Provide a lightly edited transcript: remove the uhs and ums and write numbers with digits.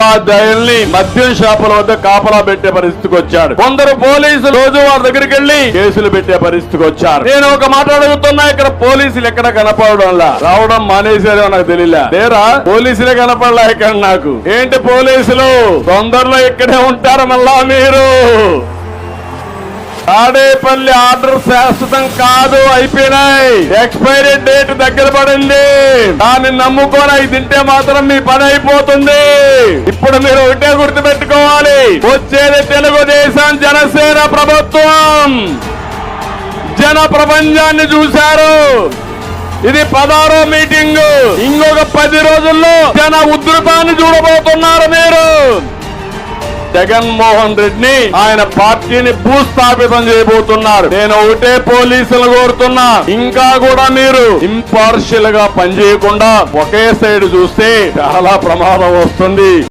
ఉపాధ్యాయుల్ని మద్యం షాపుల వద్ద కాపలా పెట్టే పరిస్థితికి వచ్చాడు. కొందరు పోలీసులు రోజు వారి దగ్గరికి వెళ్లి కేసులు పెట్టే పరిస్థితికి వచ్చారు. నేను ఒక మాట అడుగుతున్నా, ఇక్కడ పోలీసులు ఎక్కడ కనపడడంలా, రావడం మానేశారో నాకు తెలియలే. లేరా పోలీసులే కనపడలా ఇక్కడ నాకు. ఏంటి పోలీసులు తొందరలో ఇక్కడే ఉంటారు మళ్ళా మీరు. తాడేపల్లి ఆర్డర్ శాశ్వతం కాదు, అయిపోయినాయి. ఎక్స్పైరీ డేట్ దగ్గర పడింది. దాన్ని నమ్ముకొని అవి తింటే మాత్రం మీ పని అయిపోతుంది. ఇప్పుడు మీరు ఒకటే గుర్తుపెట్టుకోవాలి, వచ్చేది తెలుగుదేశం జనసేన ప్రభుత్వం. జన ప్రపంచాన్ని చూశారు. ఇది 16వ మీటింగ్. ఇంకొక 10 రోజుల్లో జన ఉధృతాన్ని చూడబోతున్నారు మీరు. జగన్మోహన్ రెడ్డిని ఆయన పార్టీని భూస్థాపితం చేయబోతున్నారు. నేను ఒకటే పోలీసులు కోరుతున్నా, ఇంకా కూడా మీరు ఇంపార్షియల్ గా పనిచేయకుండా ఒకే సైడ్ చూస్తే చాలా ప్రమాదం వస్తుంది.